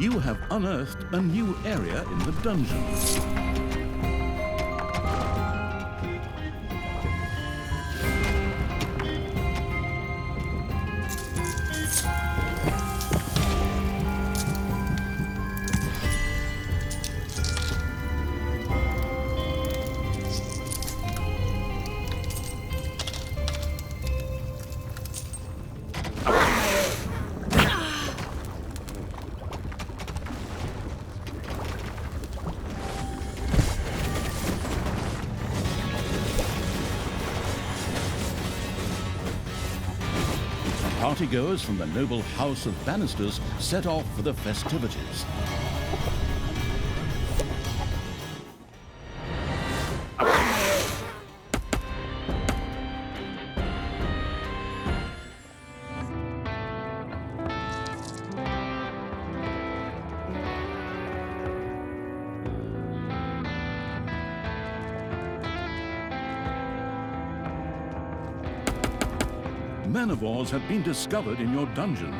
you have unearthed a new area in the dungeon. Partygoers from the noble House of Bannisters set off for the festivities. Manivores have been discovered in your dungeon.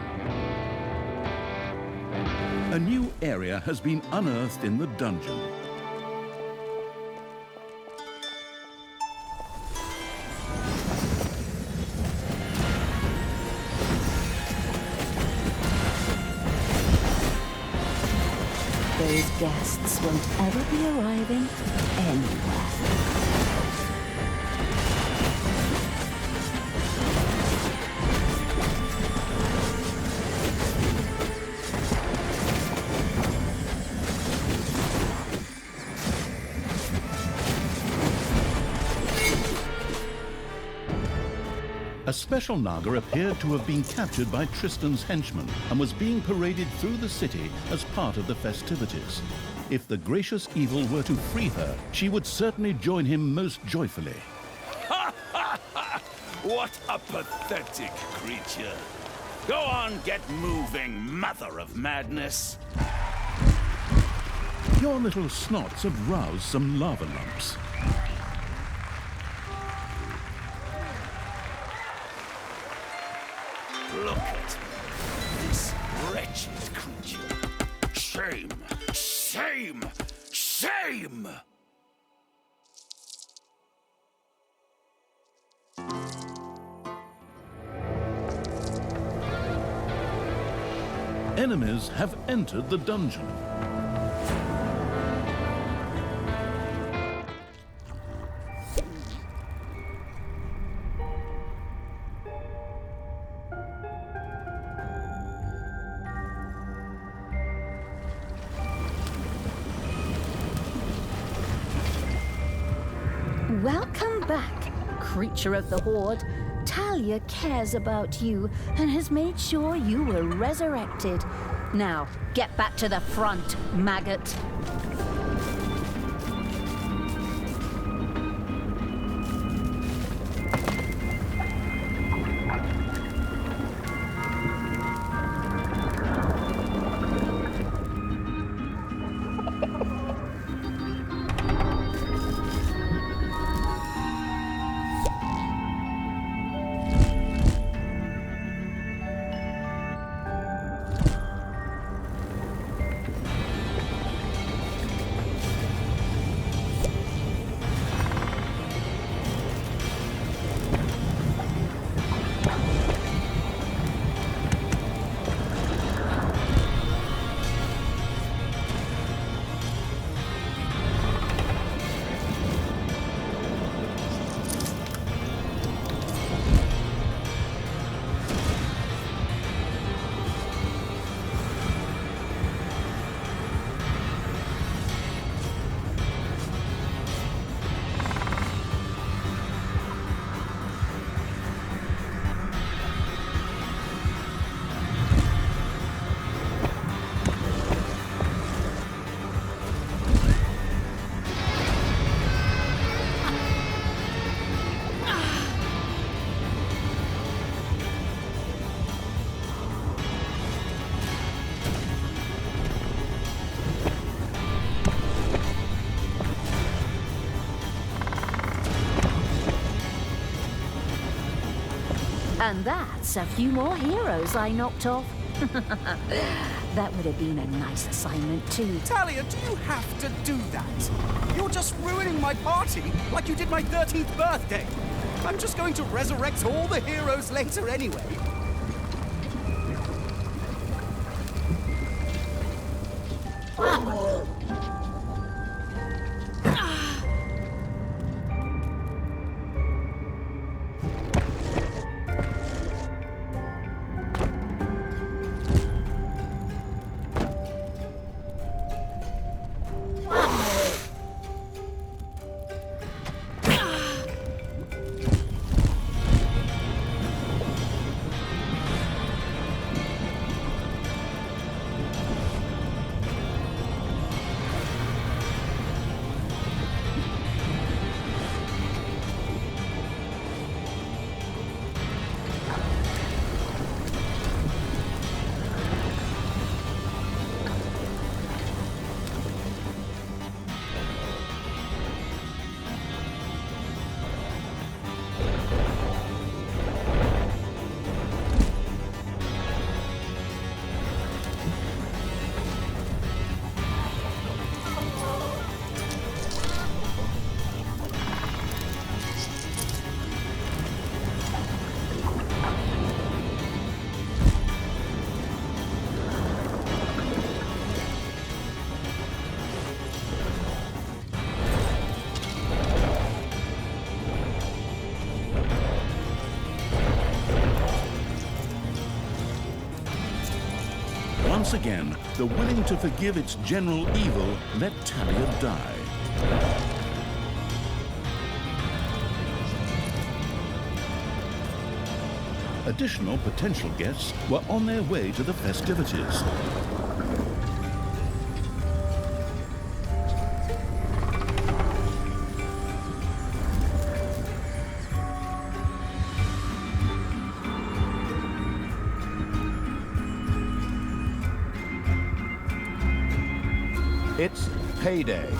A new area has been unearthed in the dungeon. Those guests won't ever be arriving anywhere. A special Naga appeared to have been captured by Tristan's henchmen and was being paraded through the city as part of the festivities. If the gracious evil were to free her, she would certainly join him most joyfully. What a pathetic creature. Go on, get moving, mother of madness. Your little snots have roused some lava lumps. Look at this wretched creature. Shame! Shame! Shame! Enemies have entered the dungeon. Welcome back, creature of the Horde. Talia cares about you and has made sure you were resurrected. Now, get back to the front, maggot. And that's a few more heroes I knocked off. That would have been a nice assignment too. Talia, do you have to do that? You're just ruining my party like you did my 13th birthday. I'm just going to resurrect all the heroes later anyway. Once again, the willing to forgive its general evil let Talia die. Additional potential guests were on their way to the festivities. It's payday.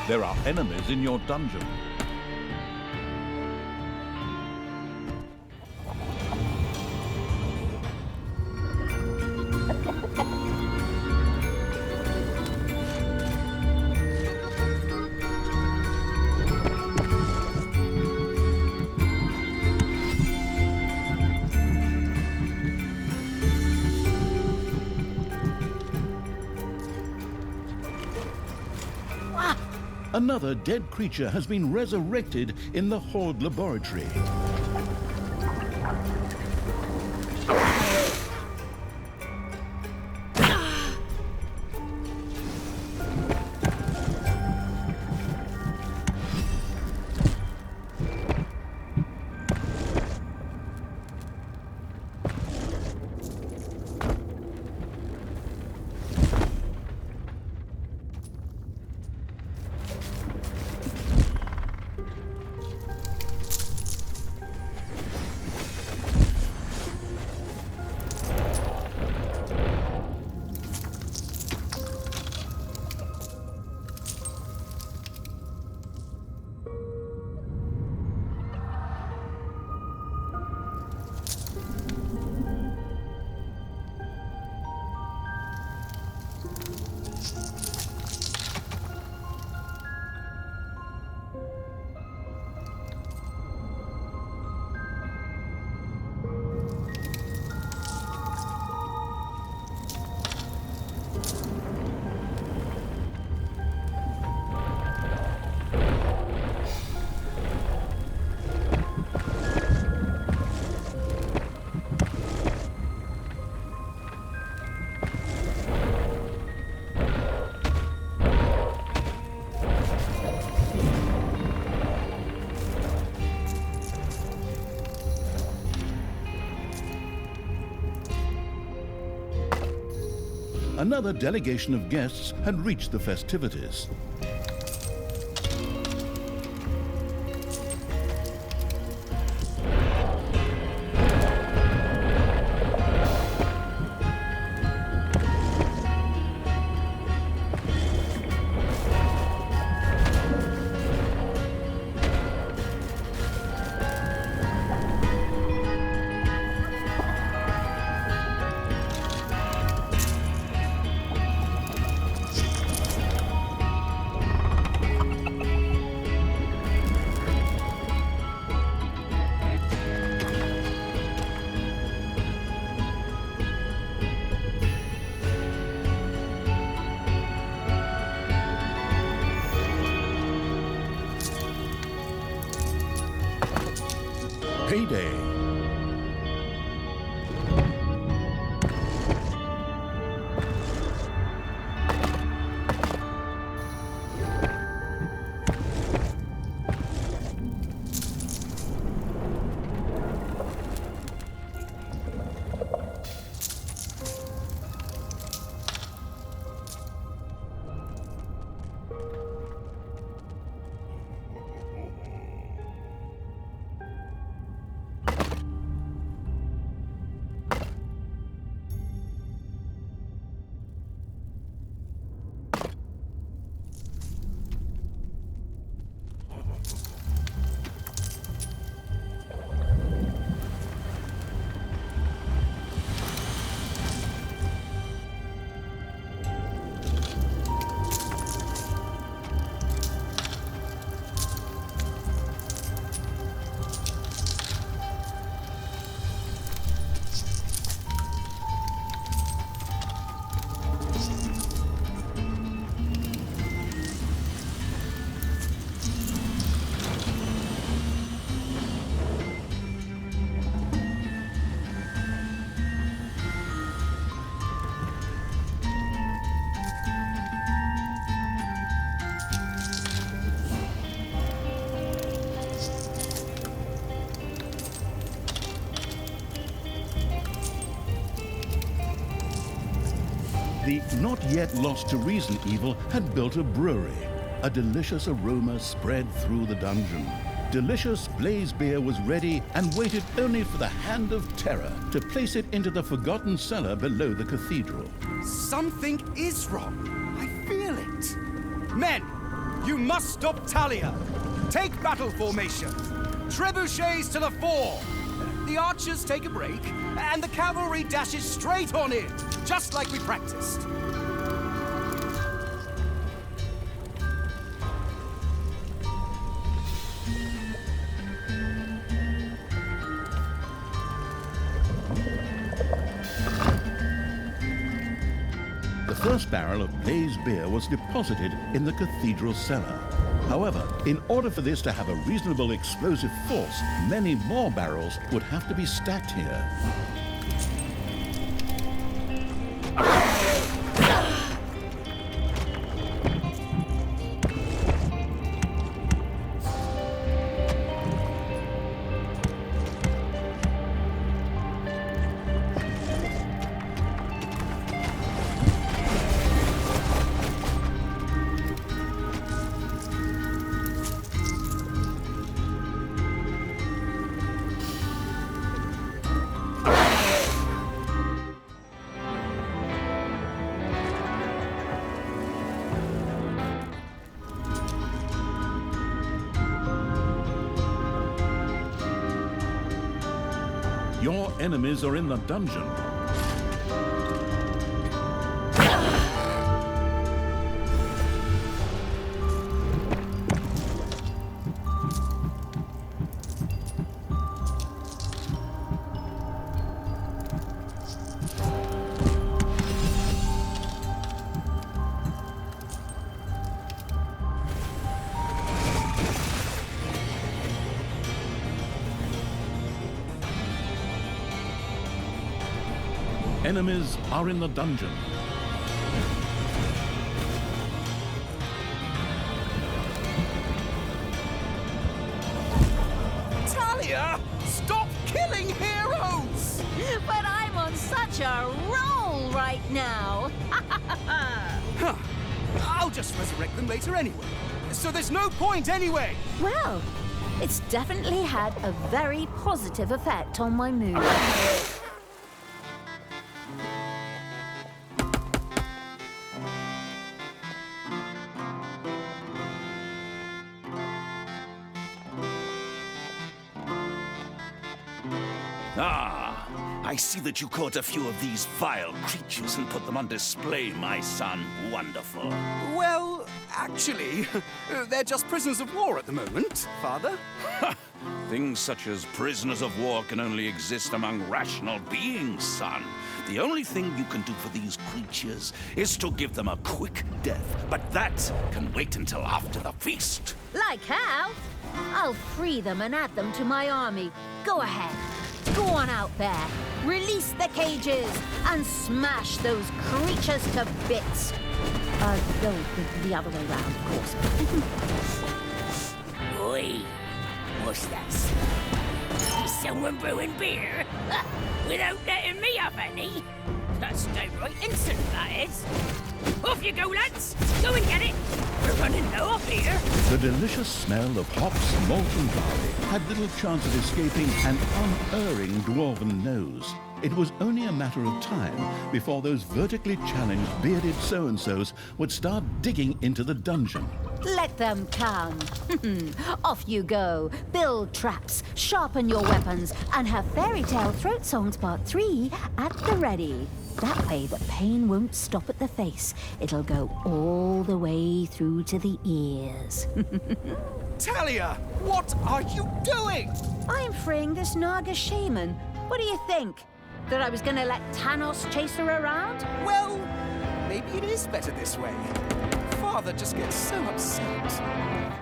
There are enemies in your dungeon. Another dead creature has been resurrected in the Horde laboratory. Another delegation of guests had reached the festivities. Payday. The not yet lost to reason evil had built a brewery. A delicious aroma spread through the dungeon. Delicious blaze beer was ready and waited only for the hand of terror to place it into the forgotten cellar below the cathedral. Something is wrong. I feel it. Men, you must stop Talia. Take battle formation. Trebuchets to the fore. The archers take a break, and the cavalry dashes straight on in, just like we practiced. The first barrel of blaze beer was deposited in the cathedral cellar. However, in order for this to have a reasonable explosive force, many more barrels would have to be stacked here. Your enemies are in the dungeon. Enemies are in the dungeon. Talia, stop killing heroes! But I'm on such a roll right now. Huh. I'll just resurrect them later anyway. So there's no point anyway. Well, it's definitely had a very positive effect on my mood. Ah, I see that you caught a few of these vile creatures and put them on display, my son. Wonderful. Well, actually, they're just prisoners of war at the moment, Father. Things such as prisoners of war can only exist among rational beings, son. The only thing you can do for these creatures is to give them a quick death, but that can wait until after the feast. Like how? I'll free them and add them to my army. Go ahead. Go on out there. Release the cages and smash those creatures to bits. Though the other way round, of course. Oi, what's that? Is someone brewing beer? Without letting me have any? That's downright insolent, that is. Off you go, lads. Go and get it. We're running low up here. The delicious smell of hops, malt and barley had little chance of escaping an unerring dwarven nose. It was only a matter of time before those vertically challenged bearded so-and-sos would start digging into the dungeon. Let them come. Off you go. Build traps, sharpen your weapons, and have Fairy Tale Throat Songs Part 3 at the ready. That way the pain won't stop at the face. It'll go all the way through to the ears. Talia, what are you doing? I'm freeing this Naga shaman. What do you think? That I was gonna let Tanos chase her around? Well, maybe it is better this way. Father just gets so upset.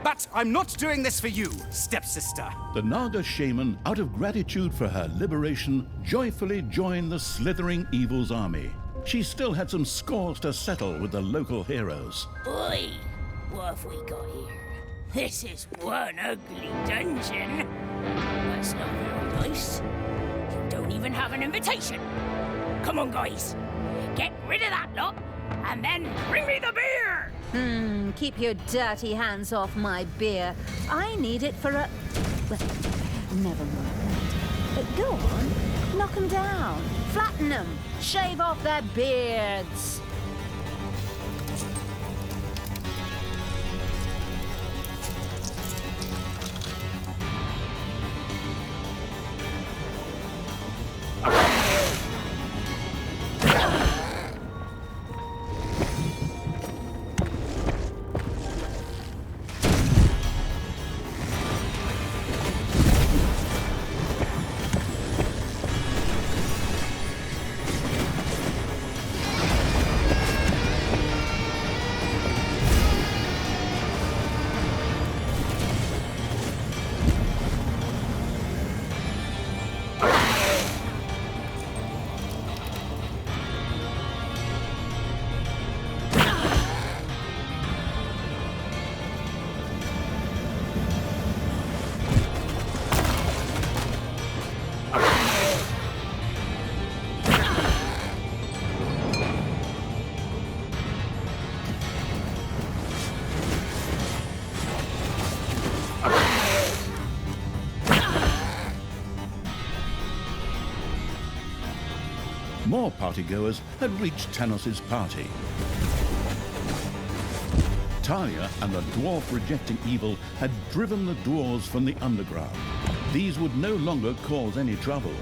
But I'm not doing this for you, stepsister. The Naga shaman, out of gratitude for her liberation, joyfully joined the slithering evil's army. She still had some scores to settle with the local heroes. Oi, what have we got here? This is one ugly dungeon. That's not very nice. You don't even have an invitation. Come on, guys. Get rid of that lot, and then bring me the beer! Keep your dirty hands off my beer. I need it for a... Well, never mind. Go on. Knock them down. Flatten them. Shave off their beards. more partygoers had reached Tanos' party. Talia and the dwarf-rejecting evil had driven the dwarves from the underground. These would no longer cause any trouble.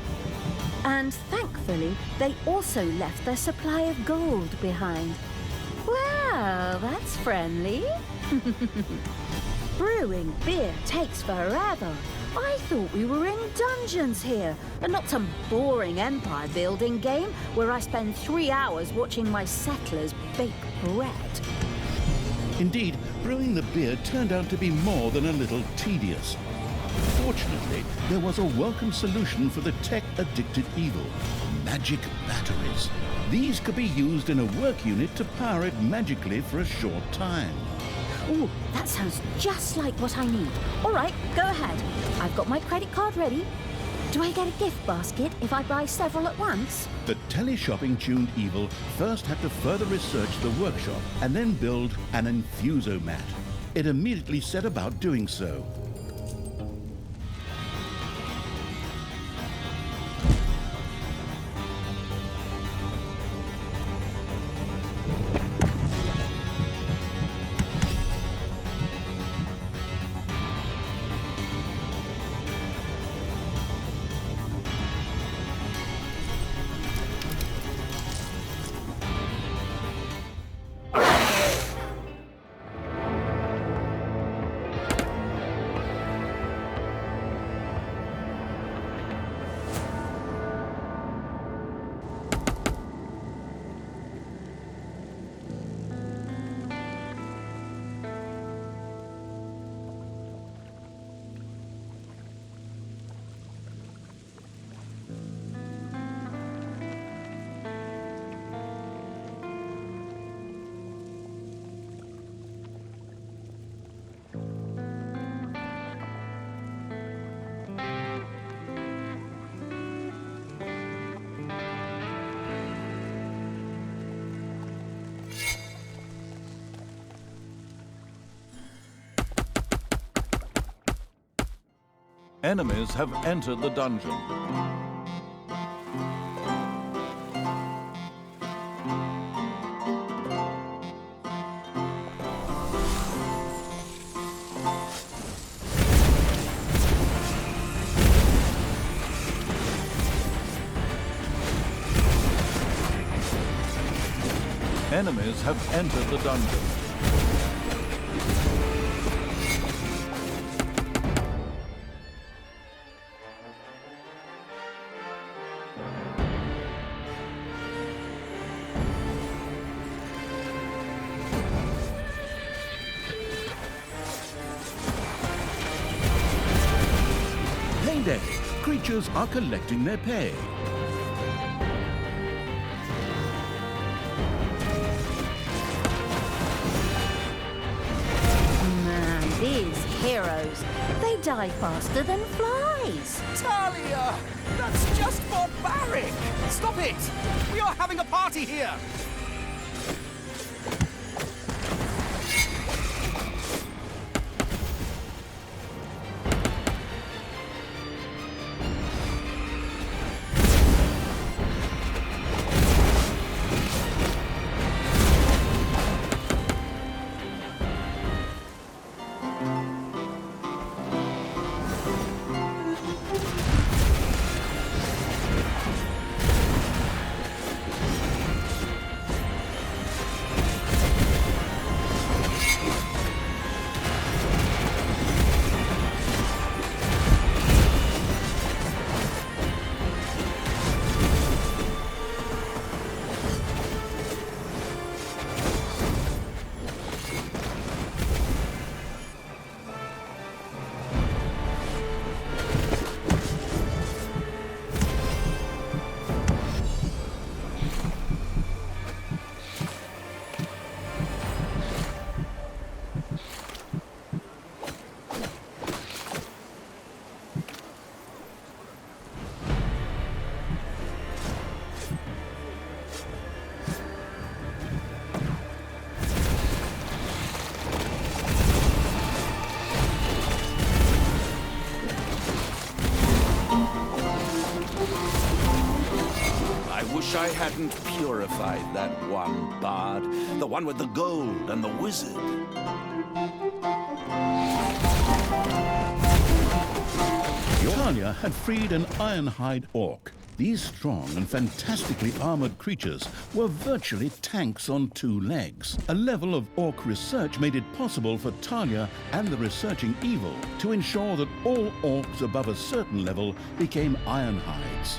And thankfully, they also left their supply of gold behind. Well, that's friendly. Brewing beer takes forever. I thought we were in dungeons here, and not some boring empire building game where I spend 3 hours watching my settlers bake bread. Indeed, brewing the beer turned out to be more than a little tedious. Fortunately, there was a welcome solution for the tech-addicted evil: magic batteries. These could be used in a work unit to power it magically for a short time. Ooh, that sounds just like what I need. All right, go ahead. I've got my credit card ready. Do I get a gift basket if I buy several at once? The teleshopping-tuned evil first had to further research the workshop and then build an infusomat. It immediately set about doing so. Enemies have entered the dungeon. Enemies have entered the dungeon. Payday! Creatures are collecting their pay. Man, these heroes, they die faster than flies. Talia! That's just barbaric! Stop it! We are having a party here! wish I hadn't purified that one bard. The one with the gold and the wizard. Talia had freed an Ironhide orc. These strong and fantastically armored creatures were virtually tanks on two legs. A level of orc research made it possible for Talia and the researching evil to ensure that all orcs above a certain level became Ironhides.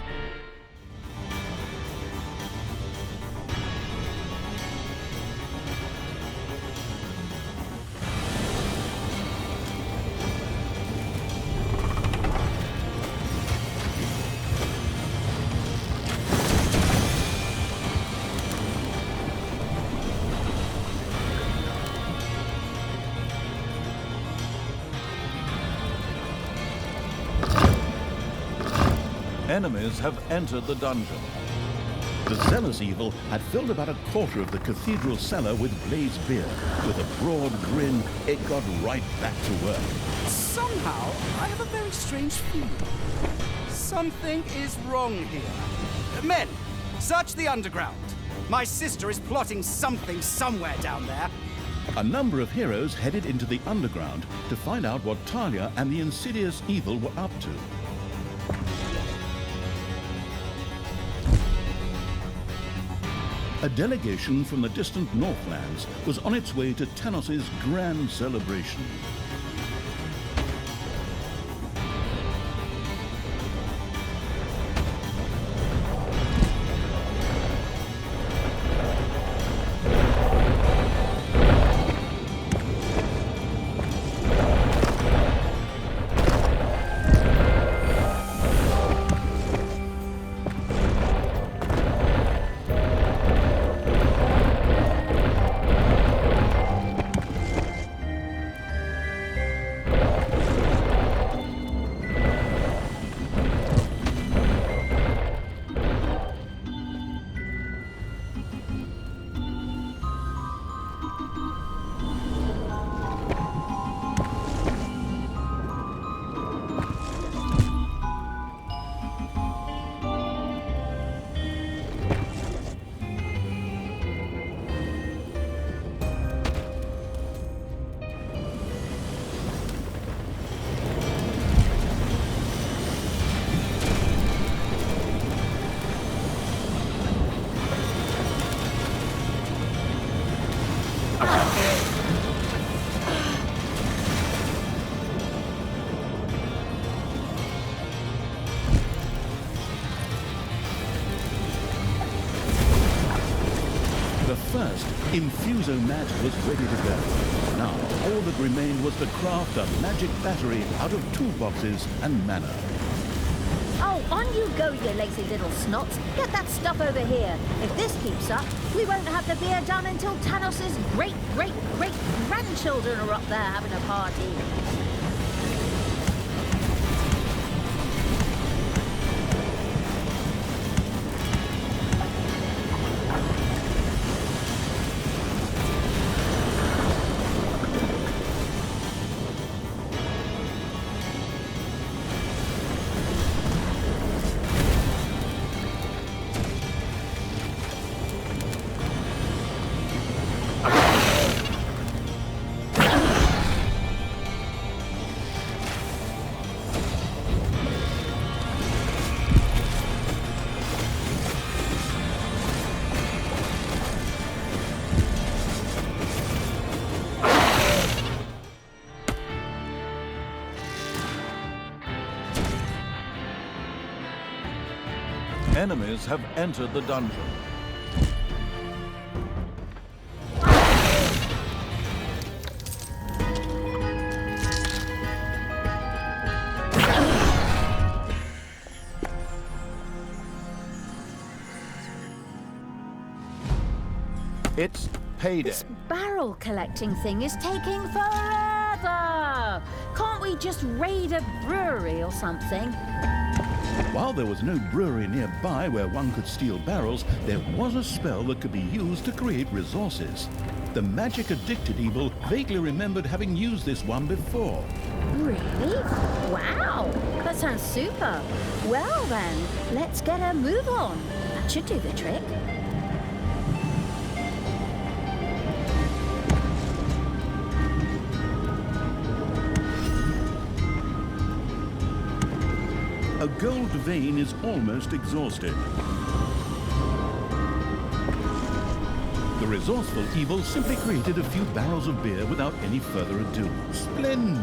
Enemies have entered the dungeon. The zealous evil had filled about a quarter of the cathedral cellar with blazed beer. With a broad grin, it got right back to work. Somehow, I have a very strange feeling. Something is wrong here. Men, search the underground. My sister is plotting something somewhere down there. A number of heroes headed into the underground to find out what Talia and the insidious evil were up to. A delegation from the distant Northlands was on its way to Tanos' grand celebration. First, Infusomat was ready to go. Now, all that remained was to craft a magic battery out of toolboxes and mana. Oh, on you go, you lazy little snots. Get that stuff over here. If this keeps up, we won't have the beer done until Tanos' great-great-great-grandchildren are up there having a party. Enemies have entered the dungeon. It's payday. This barrel collecting thing is taking forever. Can't we just raid a brewery or something? While there was no brewery nearby where one could steal barrels, there was a spell that could be used to create resources. The magic-addicted evil vaguely remembered having used this one before. Really? Wow! That sounds super. Well then, let's get a move on. That should do the trick. A gold vein is almost exhausted. The resourceful evil simply created a few barrels of beer without any further ado. Splendid!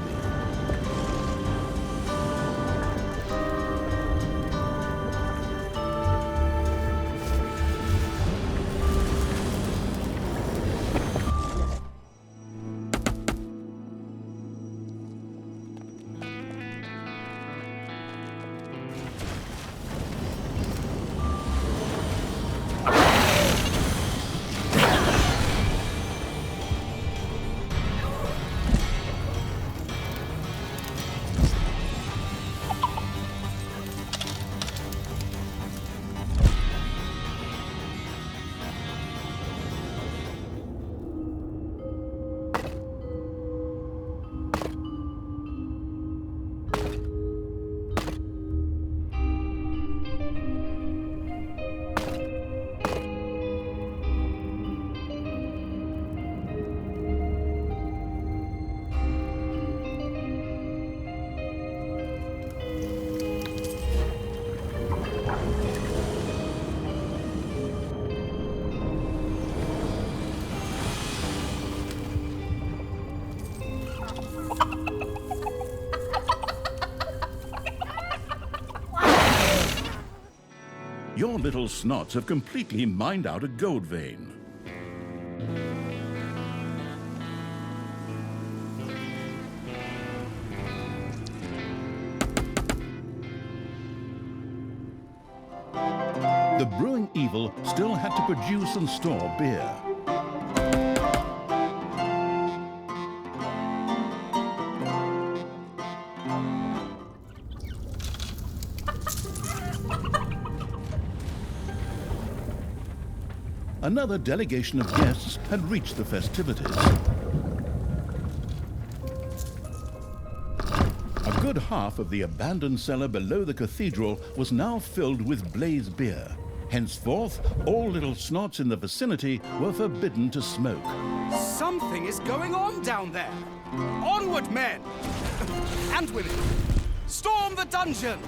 Your little snots have completely mined out a gold vein. The brewing evil still had to produce and store beer. Another delegation of guests had reached the festivities. A good half of the abandoned cellar below the cathedral was now filled with Blaze beer. Henceforth, all little snots in the vicinity were forbidden to smoke. Something is going on down there. Onward, men! And women! Storm the dungeon!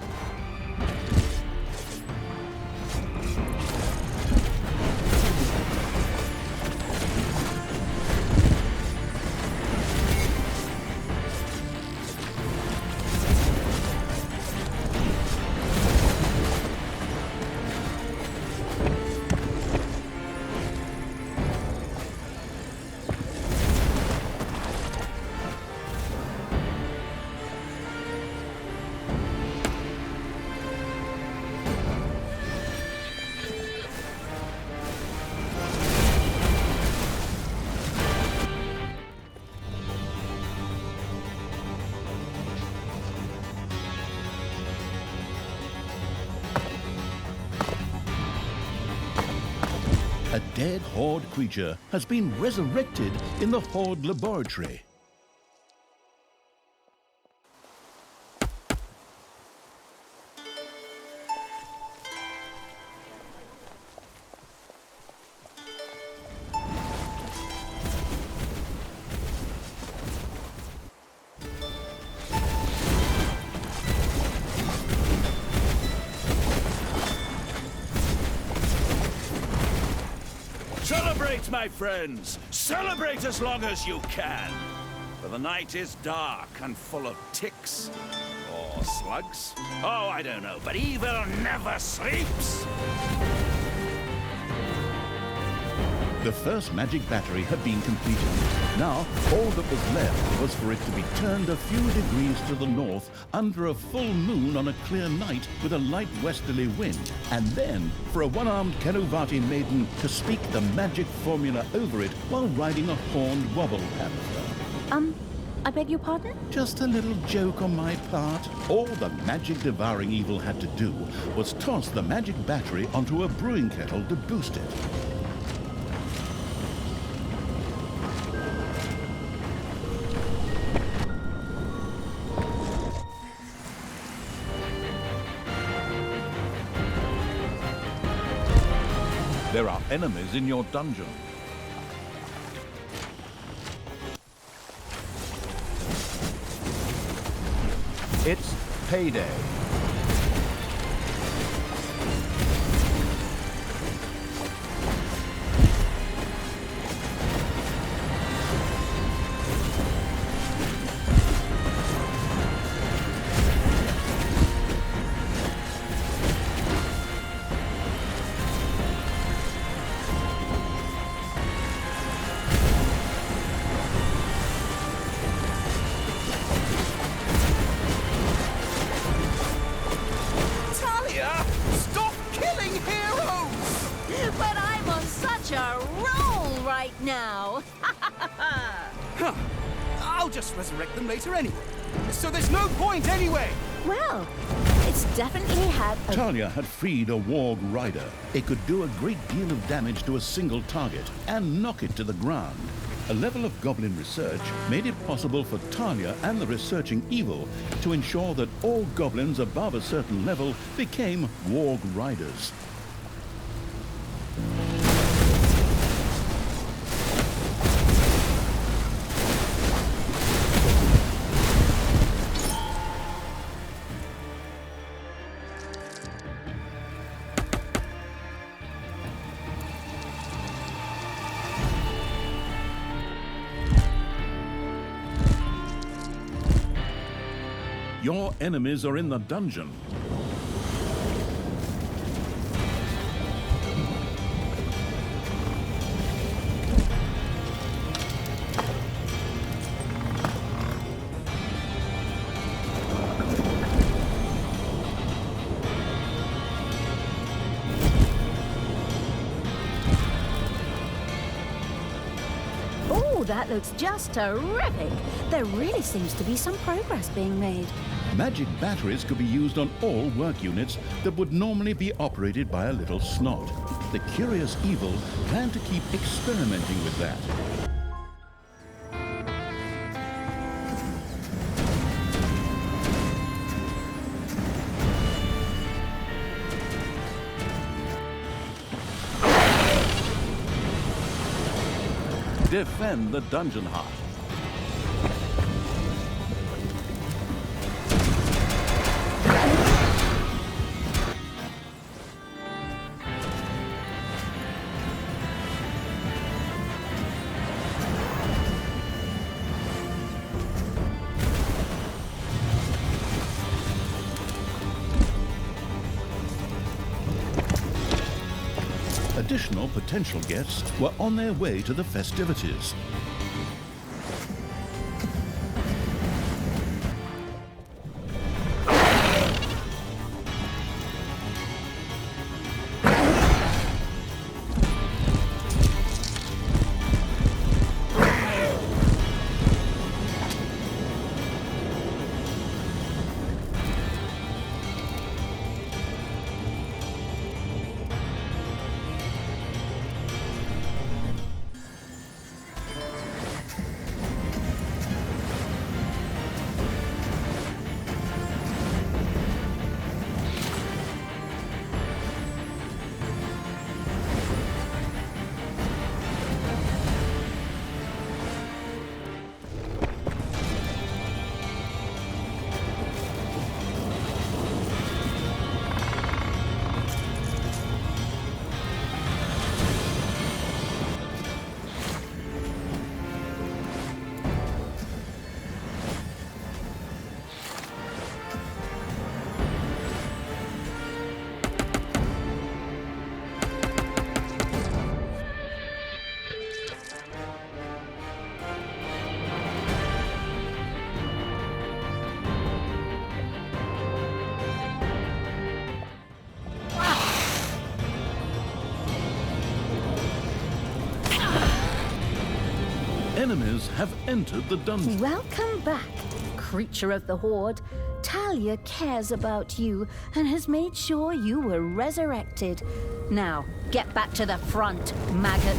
A dead Horde creature has been resurrected in the Horde laboratory. Celebrate, my friends! Celebrate as long as you can! For the night is dark and full of ticks. Or slugs? Oh, I don't know, but evil never sleeps! The first magic battery had been completed. Now, all that was left was for it to be turned a few degrees to the north under a full moon on a clear night with a light westerly wind, and then for a one-armed Kenuvati maiden to speak the magic formula over it while riding a horned wobble panther. I beg your pardon? Just a little joke on my part. All the magic devouring evil had to do was toss the magic battery onto a brewing kettle to boost it. There are enemies in your dungeon. It's payday. Talia! Stop killing heroes! But I'm on such a roll right now. Huh. I'll just resurrect them later anyway. So there's no point anyway! Well, it's definitely had a... Talia had freed a warg rider. It could do a great deal of damage to a single target and knock it to the ground. A level of goblin research made it possible for Talia and the researching evil to ensure that all goblins above a certain level became warg riders. Your enemies are in the dungeon. Oh, that looks just terrific. There really seems to be some progress being made. Magic batteries could be used on all work units that would normally be operated by a little snot. The curious evil planned to keep experimenting with that. Defend the dungeon heart. Additional potential guests were on their way to the festivities. Enemies have entered the dungeon. Welcome back, creature of the Horde. Talia cares about you and has made sure you were resurrected. Now, get back to the front, maggot.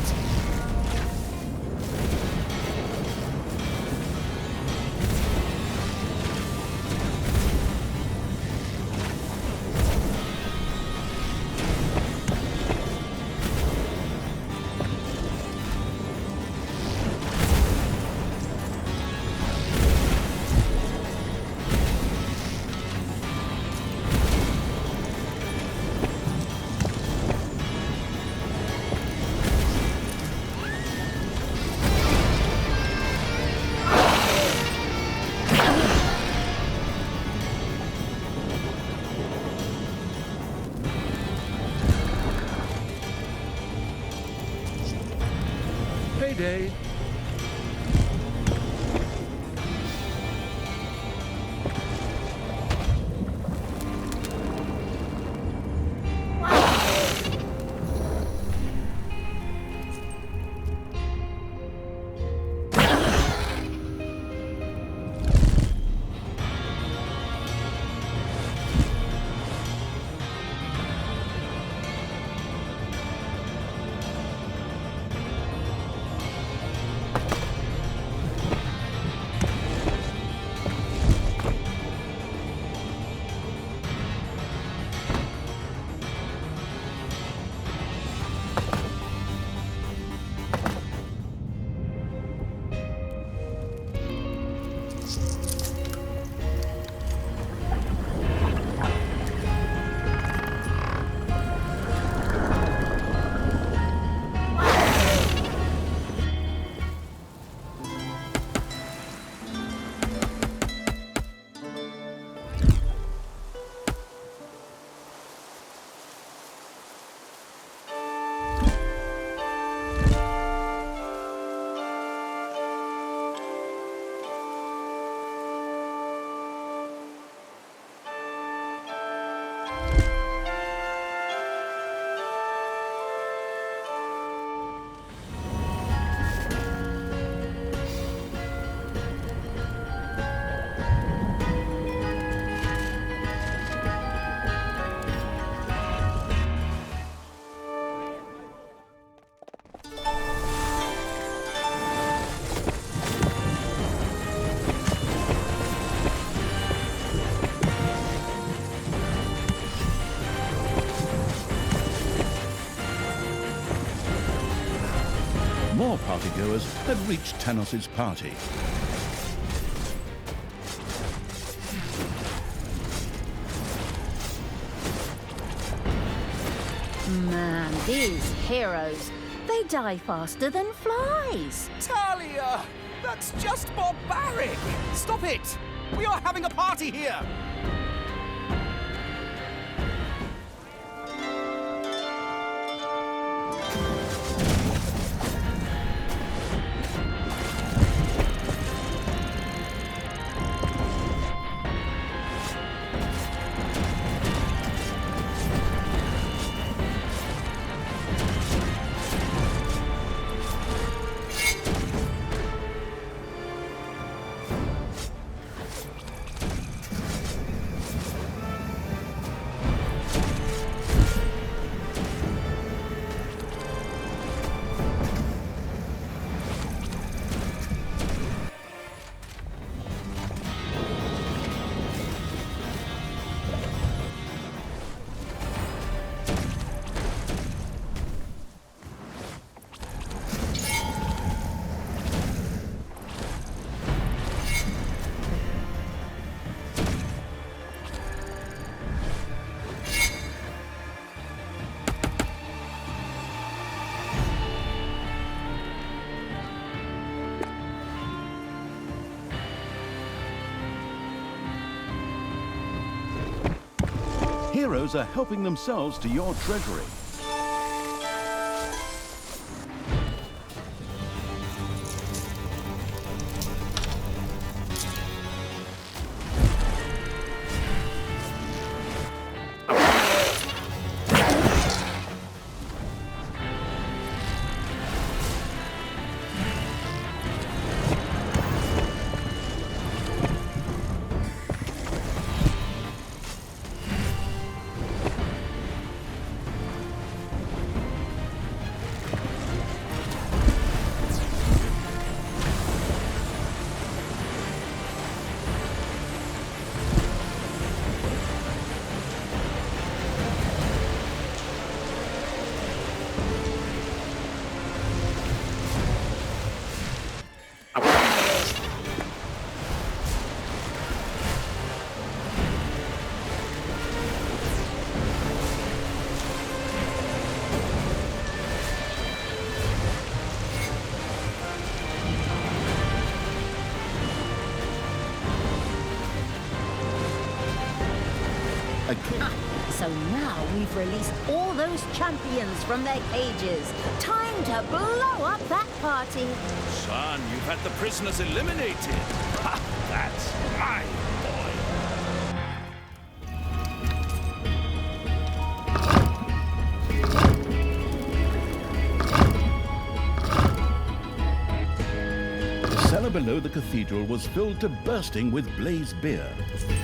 Mayday! More partygoers had reached Tanos' party. Man, these heroes, they die faster than flies. Talia! That's just barbaric! Stop it! We are having a party here! Heroes are helping themselves to your treasury. So now we've released all those champions from their cages. Time to blow up that party. Son, you've had the prisoners eliminated. Ha! That's my boy. The cellar below the cathedral was filled to bursting with blazed beer.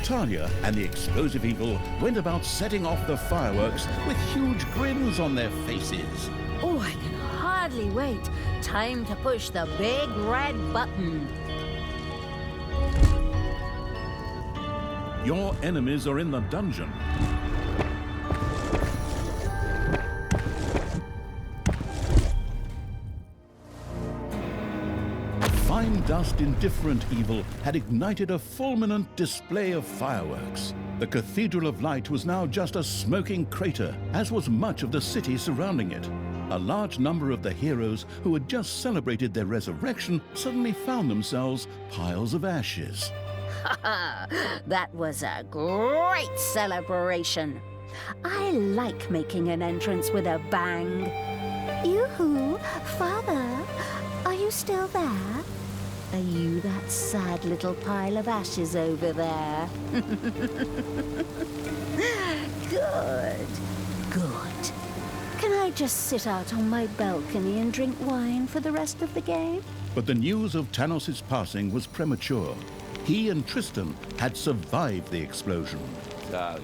Talia and the explosive evil went about setting off the fireworks with huge grins on their faces. Oh, I can hardly wait. Time to push the big red button. Your enemies are in the dungeon. Fine dust indifferent evil had ignited a fulminant display of fireworks. The Cathedral of Light was now just a smoking crater, as was much of the city surrounding it. A large number of the heroes who had just celebrated their resurrection suddenly found themselves piles of ashes. That was a great celebration. I like making an entrance with a bang. Yoo-hoo, Father, are you still there? Are you that sad little pile of ashes over there? Good, good. Can I just sit out on my balcony and drink wine for the rest of the game? But the news of Tanos' passing was premature. He and Tristan had survived the explosion. Talia,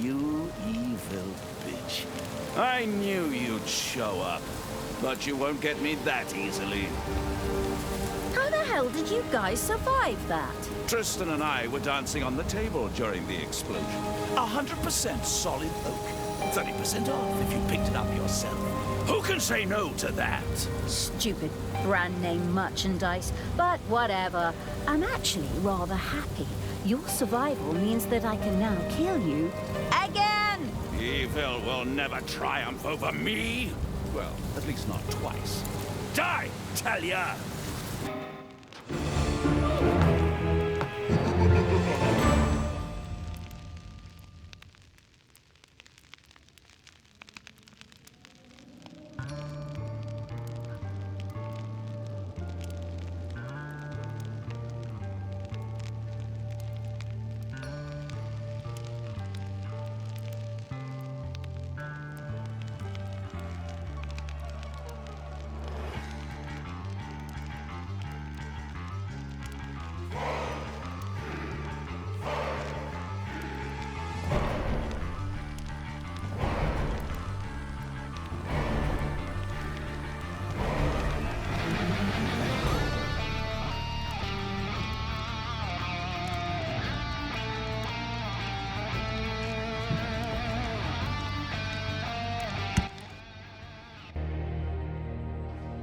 you evil bitch. I knew you'd show up, but you won't get me that easily. How the hell did you guys survive that? Tristan and I were dancing on the table during the explosion. 100% solid oak. 30% off if you picked it up yourself. Who can say no to that? Stupid brand name merchandise, but whatever. I'm actually rather happy. Your survival means that I can now kill you again! Evil will never triumph over me. Well, at least not twice. Die, Talia!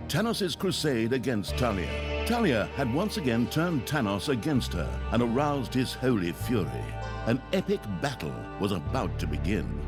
Tanos' crusade against Talia. Talia had once again turned Tanos against her and aroused his holy fury. An epic battle was about to begin.